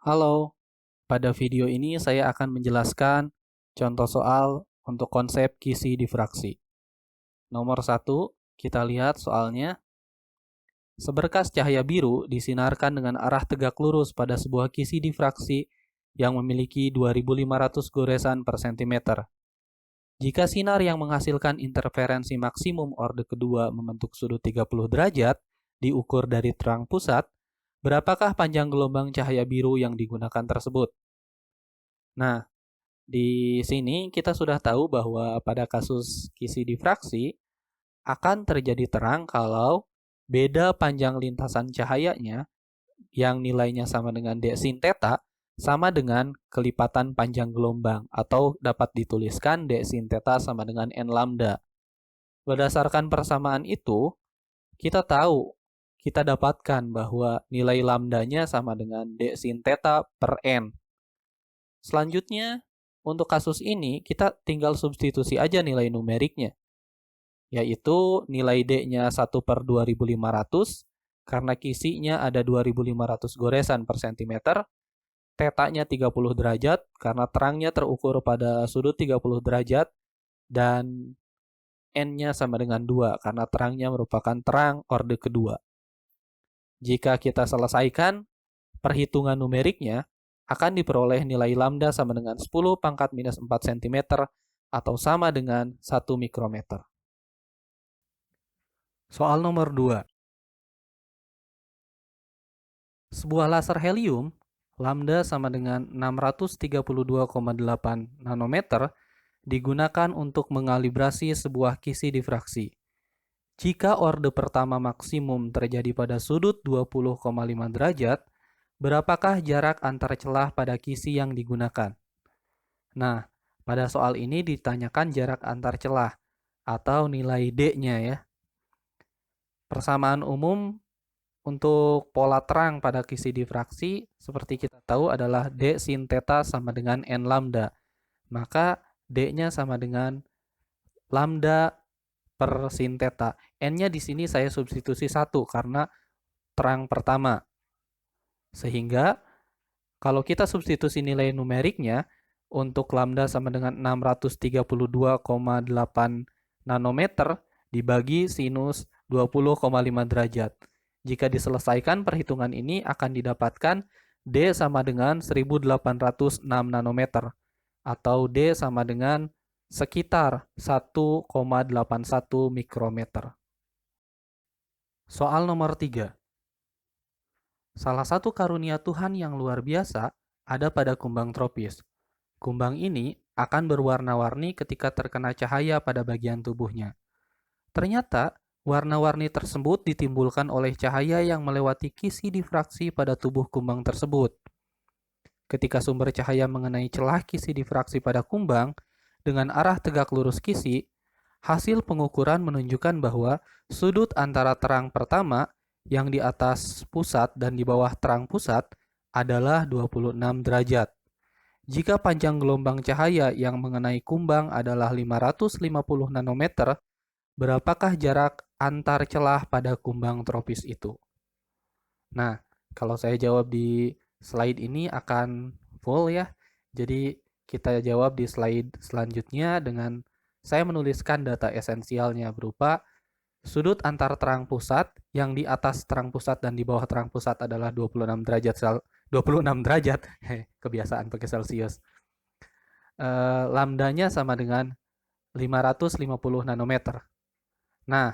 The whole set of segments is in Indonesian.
Halo, pada video ini saya akan menjelaskan contoh soal untuk konsep kisi difraksi. Nomor 1, kita lihat soalnya. Seberkas cahaya biru disinarkan dengan arah tegak lurus pada sebuah kisi difraksi yang memiliki 2500 goresan per sentimeter. Jika sinar yang menghasilkan interferensi maksimum orde kedua membentuk sudut 30 derajat diukur dari terang pusat, berapakah panjang gelombang cahaya biru yang digunakan tersebut? Nah, di sini kita sudah tahu bahwa pada kasus kisi difraksi akan terjadi terang kalau beda panjang lintasan cahayanya yang nilainya sama dengan d sin theta sama dengan kelipatan panjang gelombang atau dapat dituliskan d sin theta sama dengan n lambda. Berdasarkan persamaan itu, kita tahu kita dapatkan bahwa nilai lambdanya sama dengan d sin theta per n. Selanjutnya, untuk kasus ini, kita tinggal substitusi aja nilai numeriknya, yaitu nilai D-nya 1/2500, karena kisinya ada 2500 goresan per sentimeter, tetanya 30 derajat, karena terangnya terukur pada sudut 30 derajat, dan N-nya sama dengan 2, karena terangnya merupakan terang orde kedua. Jika kita selesaikan perhitungan numeriknya, akan diperoleh nilai lambda sama dengan 10 pangkat minus 4 cm atau sama dengan 1 mikrometer. Soal nomor 2. Sebuah laser helium, lambda sama dengan 632,8 nanometer, digunakan untuk mengalibrasi sebuah kisi difraksi. Jika orde pertama maksimum terjadi pada sudut 20,5 derajat, berapakah jarak antar celah pada kisi yang digunakan? Nah, pada soal ini ditanyakan jarak antar celah atau nilai D-nya ya. Persamaan umum untuk pola terang pada kisi difraksi seperti kita tahu adalah D sin theta sama dengan N lambda. Maka D-nya sama dengan lambda per sin theta. N-nya di sini saya substitusi 1 karena terang pertama. Sehingga kalau kita substitusi nilai numeriknya untuk lambda sama dengan 632,8 nanometer dibagi sinus 20,5 derajat. Jika diselesaikan perhitungan ini akan didapatkan D sama dengan 1806 nanometer atau D sama dengan sekitar 1,81 mikrometer. Soal nomor 3. Salah satu karunia Tuhan yang luar biasa ada pada kumbang tropis. Kumbang ini akan berwarna-warni ketika terkena cahaya pada bagian tubuhnya. Ternyata, warna-warni tersebut ditimbulkan oleh cahaya yang melewati kisi difraksi pada tubuh kumbang tersebut. Ketika sumber cahaya mengenai celah kisi difraksi pada kumbang dengan arah tegak lurus kisi, hasil pengukuran menunjukkan bahwa sudut antara terang pertama yang di atas pusat dan di bawah terang pusat adalah 26 derajat. Jika panjang gelombang cahaya yang mengenai kumbang adalah 550 nanometer, berapakah jarak antar celah pada kumbang tropis itu? Nah, kalau saya jawab di slide ini akan full ya. Jadi kita jawab di slide selanjutnya dengan saya menuliskan data esensialnya berupa sudut antar terang pusat yang di atas terang pusat dan di bawah terang pusat adalah 26 derajat 26 derajat. Kebiasaan pakai Celsius. Lambdanya sama dengan 550 nanometer. Nah,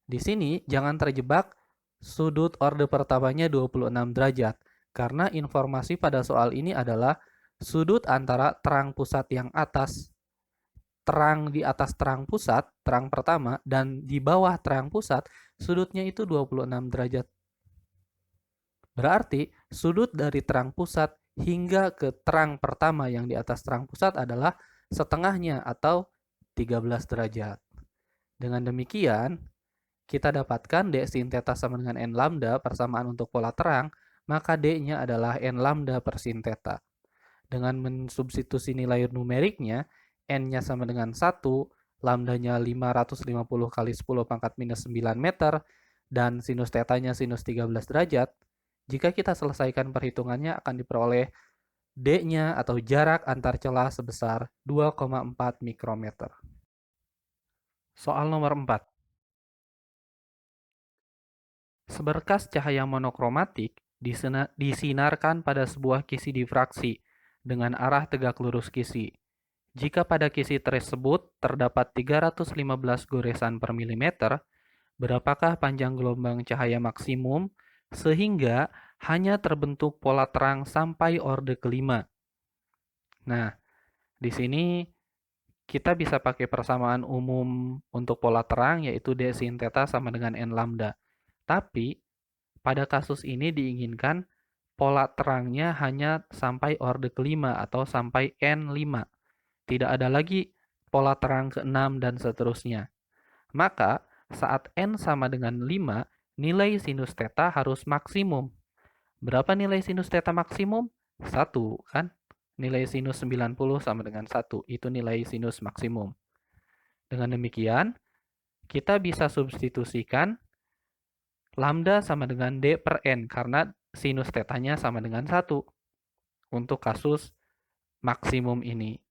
di sini jangan terjebak sudut orde pertamanya 26 derajat karena informasi pada soal ini adalah sudut antara terang pusat yang atas, terang di atas terang pusat, terang pertama, dan di bawah terang pusat, sudutnya itu 26 derajat. Berarti sudut dari terang pusat hingga ke terang pertama yang di atas terang pusat adalah setengahnya atau 13 derajat. Dengan demikian, kita dapatkan D sin theta sama dengan N lambda persamaan untuk pola terang, maka D-nya adalah N lambda per sin theta. Dengan mensubstitusi nilai numeriknya, N-nya sama dengan 1, lambdanya 550 kali 10 pangkat minus 9 meter, dan sinus theta-nya sinus 13 derajat, Jika kita selesaikan perhitungannya akan diperoleh D-nya atau jarak antar celah sebesar 2,4 mikrometer. Soal nomor 4. Seberkas cahaya monokromatik disinarkan pada sebuah kisi difraksi dengan arah tegak lurus kisi. Jika pada kisi tersebut terdapat 315 goresan per milimeter, berapakah panjang gelombang cahaya maksimum sehingga hanya terbentuk pola terang sampai orde kelima? Nah, di sini kita bisa pakai persamaan umum untuk pola terang yaitu D sin theta sama dengan N lambda. Tapi pada kasus ini diinginkan pola terangnya hanya sampai orde kelima atau sampai N5. Tidak ada lagi pola terang ke-6 dan seterusnya. Maka saat N sama dengan 5, nilai sinus theta harus maksimum. Berapa nilai sinus theta maksimum? 1, kan? Nilai sinus 90 sama dengan 1. Itu nilai sinus maksimum. Dengan demikian, kita bisa substitusikan lambda sama dengan D per N karena sinus tetanya sama dengan 1 untuk kasus maksimum ini.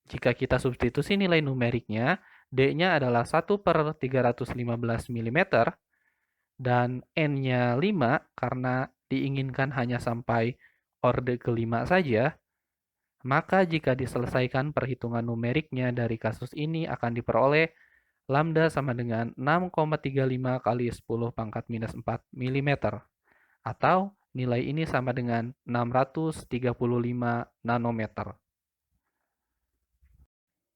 Jika kita substitusi nilai numeriknya, D-nya adalah 1 per 315 mm dan N-nya 5 karena diinginkan hanya sampai orde kelima saja, maka jika diselesaikan perhitungan numeriknya dari kasus ini akan diperoleh lambda sama dengan 6,35 kali 10 pangkat minus 4 mm. Atau nilai ini sama dengan 635 nanometer.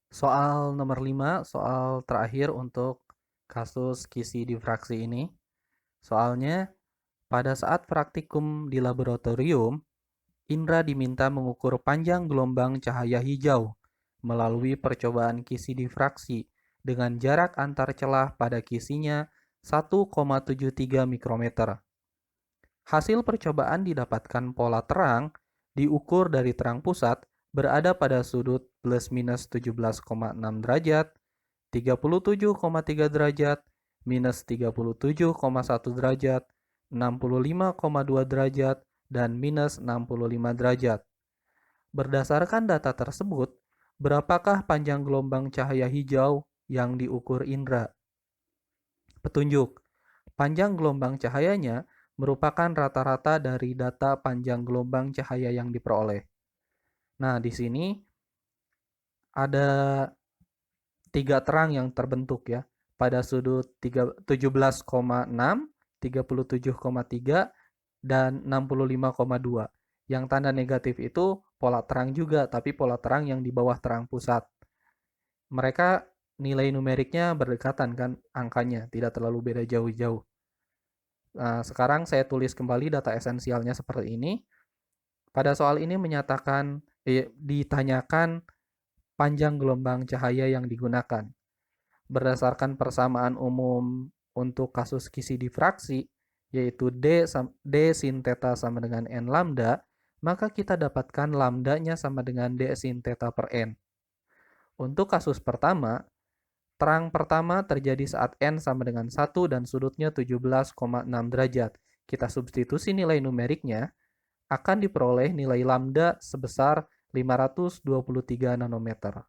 Soal nomor 5, soal terakhir untuk kasus kisi difraksi ini. Soalnya, pada saat praktikum di laboratorium, Indra diminta mengukur panjang gelombang cahaya hijau melalui percobaan kisi difraksi dengan jarak antar celah pada kisinya 1,73 mikrometer. Hasil percobaan didapatkan pola terang diukur dari terang pusat berada pada sudut plus minus 17,6 derajat, 37,3 derajat, minus 37,1 derajat, 65,2 derajat, dan minus 65 derajat. Berdasarkan data tersebut, berapakah panjang gelombang cahaya hijau yang diukur Indra? Petunjuk. Panjang gelombang cahayanya merupakan rata-rata dari data panjang gelombang cahaya yang diperoleh. Nah, di sini ada 3 terang yang terbentuk ya, pada sudut 17,6, 37,3, dan 65,2. Yang tanda negatif itu pola terang juga, tapi pola terang yang di bawah terang pusat. Mereka nilai numeriknya berdekatan kan angkanya, tidak terlalu beda jauh-jauh. Nah, sekarang saya tulis kembali data esensialnya seperti ini. Pada soal ini ditanyakan panjang gelombang cahaya yang digunakan. Berdasarkan persamaan umum untuk kasus kisi difraksi, yaitu D sin theta sama dengan N lambda, maka kita dapatkan lambdanya sama dengan D sin theta per N. Untuk kasus pertama, terang pertama terjadi saat N sama dengan 1 dan sudutnya 17,6 derajat. Kita substitusi nilai numeriknya, akan diperoleh nilai lambda sebesar 523 nanometer.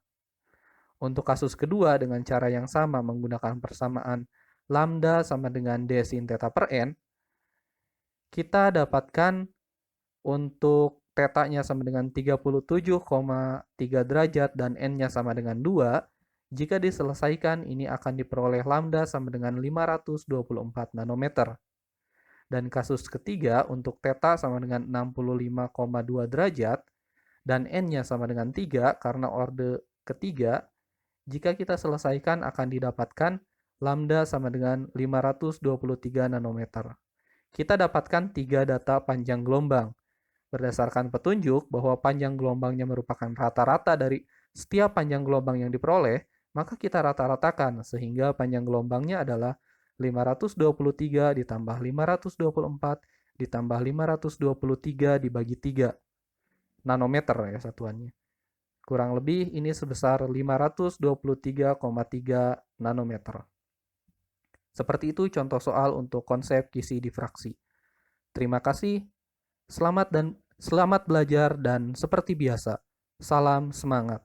Untuk kasus kedua dengan cara yang sama menggunakan persamaan lambda sama dengan D sin theta per N, kita dapatkan untuk tetanya sama dengan 37,3 derajat dan N-nya sama dengan 2, jika diselesaikan ini akan diperoleh lambda sama dengan 524 nanometer. Dan kasus ketiga untuk theta sama dengan 65,2 derajat dan N-nya sama dengan 3 karena orde ketiga, jika kita selesaikan akan didapatkan lambda sama dengan 523 nanometer. Kita dapatkan 3 data panjang gelombang. Berdasarkan petunjuk bahwa panjang gelombangnya merupakan rata-rata dari setiap panjang gelombang yang diperoleh, maka kita rata-ratakan sehingga panjang gelombangnya adalah 523 ditambah 524 ditambah 523 dibagi 3 nanometer ya satuannya. Kurang lebih ini sebesar 523,3 nanometer. Seperti itu contoh soal untuk konsep kisi difraksi. Terima kasih, selamat belajar dan seperti biasa, salam semangat.